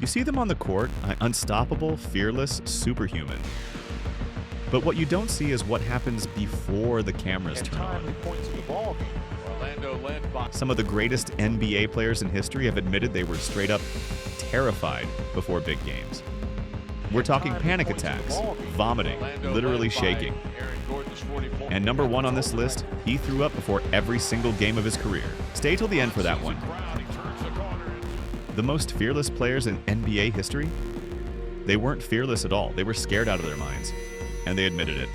You see them on the court, unstoppable, fearless, superhuman. But what you don't see is what happens before the cameras turn on. Some of the greatest NBA players in history have admitted they were straight up terrified before big games. We're talking panic attacks, vomiting, literally shaking. And number one on this list, he threw up before every single game of his career. Stay till the end for that one. The most fearless players in NBA history? They weren't fearless at all. They were scared out of their minds. And they admitted it.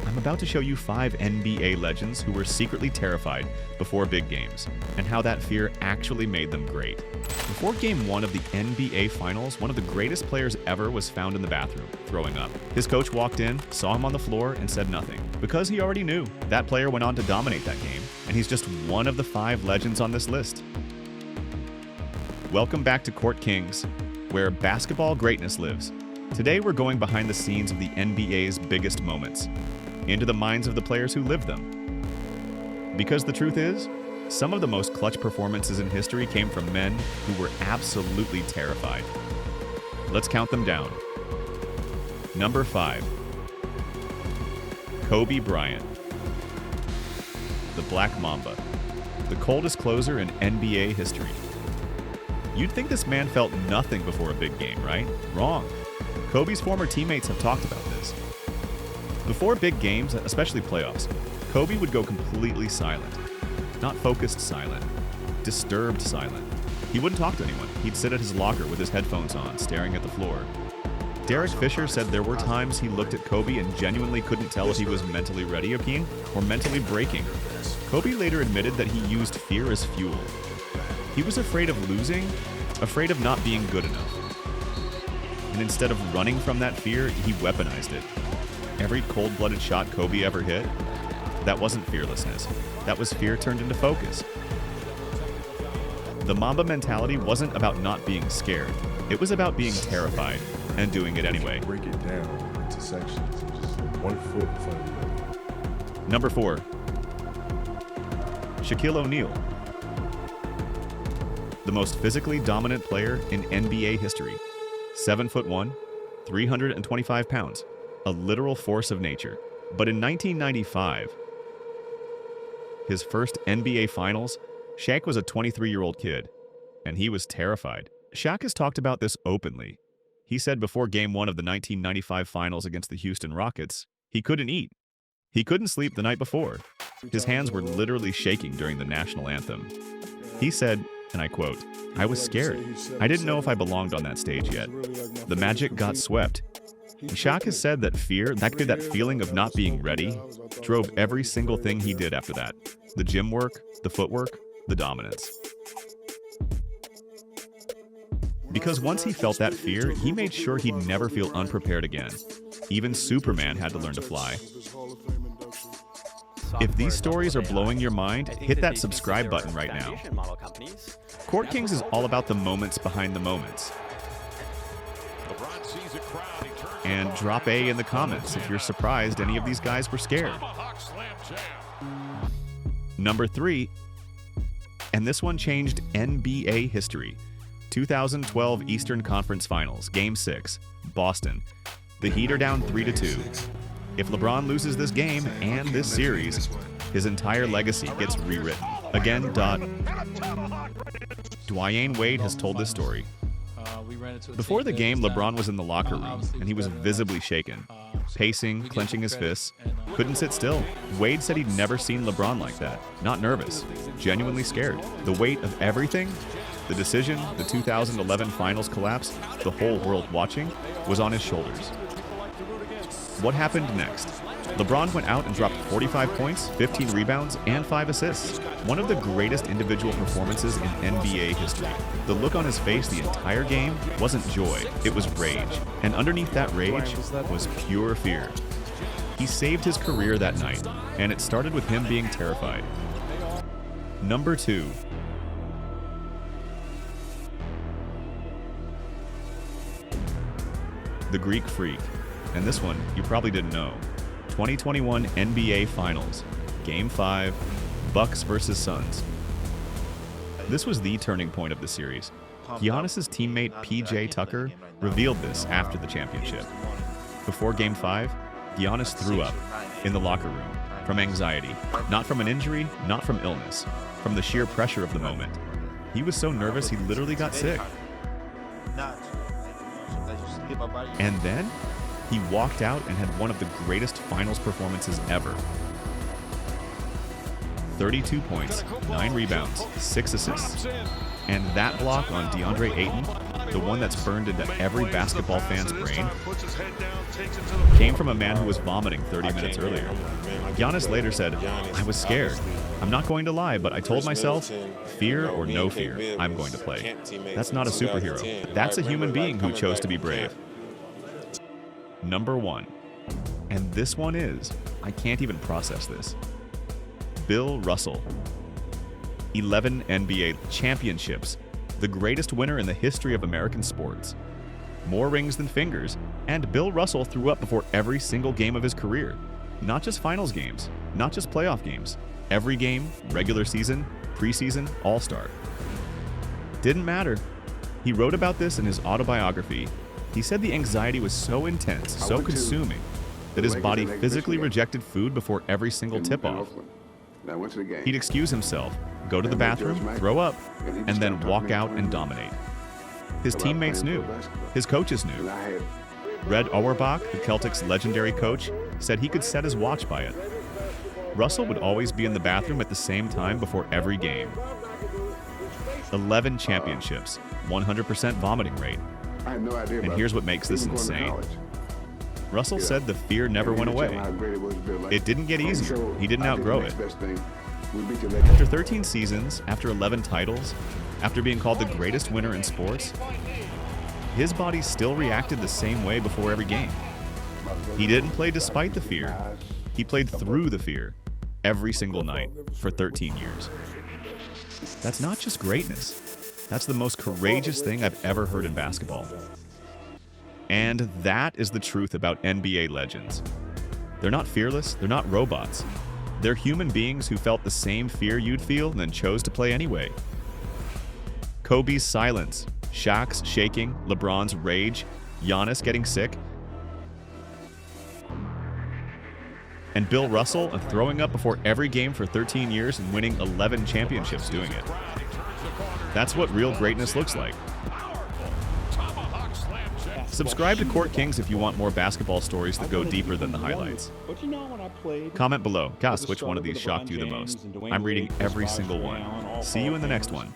I'm about to show you 5 NBA legends who were secretly terrified before big games, and how that fear actually made them great. Before Game 1 of the NBA Finals, one of the greatest players ever was found in the bathroom, throwing up. His coach walked in, saw him on the floor, and said nothing, because he already knew. That player went on to dominate that game, and he's just one of the 5 legends on this list. Welcome back to Court Kings, where basketball greatness lives. Today we're going behind the scenes of the NBA's biggest moments, into the minds of the players who lived them. Because the truth is, some of the most clutch performances in history came from men who were absolutely terrified. Let's count them down. Number 5. Kobe Bryant. The Black Mamba. The coldest closer in NBA history. You'd think this man felt nothing before a big game, right? Wrong. Kobe's former teammates have talked about this. Before big games, especially playoffs, Kobe would go completely silent. Not focused silent, disturbed silent. He wouldn't talk to anyone. He'd sit at his locker with his headphones on, staring at the floor. Derek Fisher said there were times he looked at Kobe and genuinely couldn't tell if he was mentally ready again or mentally breaking. Kobe later admitted that he used fear as fuel. He was afraid of losing, afraid of not being good enough. And instead of running from that fear, he weaponized it. Every cold-blooded shot Kobe ever hit, that wasn't fearlessness. That was fear turned into focus. The Mamba mentality wasn't about not being scared. It was about being terrified and doing it anyway. Break it down into sections and just 1 foot in front of the other. Number 4. Shaquille O'Neal. The most physically dominant player in NBA history. 7'1", 325 pounds. A literal force of nature. But in 1995, his first NBA Finals, Shaq was a 23-year-old kid, and he was terrified. Shaq has talked about this openly. He said before Game 1 of the 1995 Finals against the Houston Rockets, he couldn't eat. He couldn't sleep the night before. His hands were literally shaking during the national anthem. He said, and I quote, "I was scared. I didn't know if I belonged on that stage yet. The Magic got swept." Shaq has said that fear, that feeling of not being ready, drove every single thing he did after that. The gym work, the footwork, the dominance. Because once he felt that fear, he made sure he'd never feel unprepared again. Even Superman had to learn to fly. If these stories are blowing your mind, hit that subscribe button right now. Court Kings is all about the moments behind the moments. And drop A in the comments if you're surprised any of these guys were scared. Number 3, and this one changed NBA history. 2012 Eastern Conference Finals, Game 6, Boston. The Heat are down 3-2. If LeBron loses this game and this series, his entire legacy gets rewritten. Again, Dwyane Wade has told this story. Before the game, LeBron was in the locker room, and he was visibly shaken. Pacing, clenching his fists, couldn't sit still. Wade said he'd never seen LeBron like that. Not nervous, genuinely scared. The weight of everything, the decision, the 2011 Finals collapse, the whole world watching, was on his shoulders. What happened next? LeBron went out and dropped 45 points, 15 rebounds, and 5 assists. One of the greatest individual performances in NBA history. The look on his face the entire game wasn't joy, it was rage. And underneath that rage was pure fear. He saved his career that night, and it started with him being terrified. Number 2. The Greek Freak. And this one, you probably didn't know. 2021 NBA Finals, Game 5, Bucks versus Suns. This was the turning point of the series. Giannis' teammate PJ Tucker revealed this after the championship. Before Game 5, Giannis threw up in the locker room from anxiety, not from an injury, not from illness, from the sheer pressure of the moment. He was so nervous he literally got sick. And then he walked out and had one of the greatest finals performances ever. 32 points, 9 rebounds, 6 assists. And that block on DeAndre Ayton, the one that's burned into every basketball fan's brain, came from a man who was vomiting 30 minutes earlier. Giannis later said, "I was scared. I'm not going to lie, but I told myself, fear or no fear, I'm going to play." That's not a superhero. That's a human being who chose to be brave. Number 1. And this one is, I can't even process this. Bill Russell. 11 NBA championships, the greatest winner in the history of American sports. More rings than fingers, and Bill Russell threw up before every single game of his career. Not just finals games, not just playoff games. Every game, regular season, preseason, all-star. Didn't matter. He wrote about this in his autobiography. He said the anxiety was so intense, so consuming, that his body physically rejected food before every single tip-off. He'd excuse himself, go to the bathroom, throw up, and then walk out and dominate. His teammates knew. His coaches knew. Red Auerbach, the Celtics' legendary coach, said he could set his watch by it. Russell would always be in the bathroom at the same time before every game. 11 championships, 100% vomiting rate. And here's what makes this insane. Russell said the fear never went away. It didn't get easier. He didn't outgrow it. After 13 seasons, after 11 titles, after being called the greatest winner in sports, his body still reacted the same way before every game. He didn't play despite the fear. He played through the fear every single night for 13 years. That's not just greatness. That's the most courageous thing I've ever heard in basketball. And that is the truth about NBA legends. They're not fearless, they're not robots. They're human beings who felt the same fear you'd feel and then chose to play anyway. Kobe's silence, Shaq's shaking, LeBron's rage, Giannis getting sick, and Bill Russell throwing up before every game for 13 years and winning 11 championships doing it. That's what real greatness looks like. Subscribe to Court Kings if you want more basketball stories that go deeper than the highlights. Comment below. Gus, which one of these shocked you the most? I'm reading every single one. See you in the next one.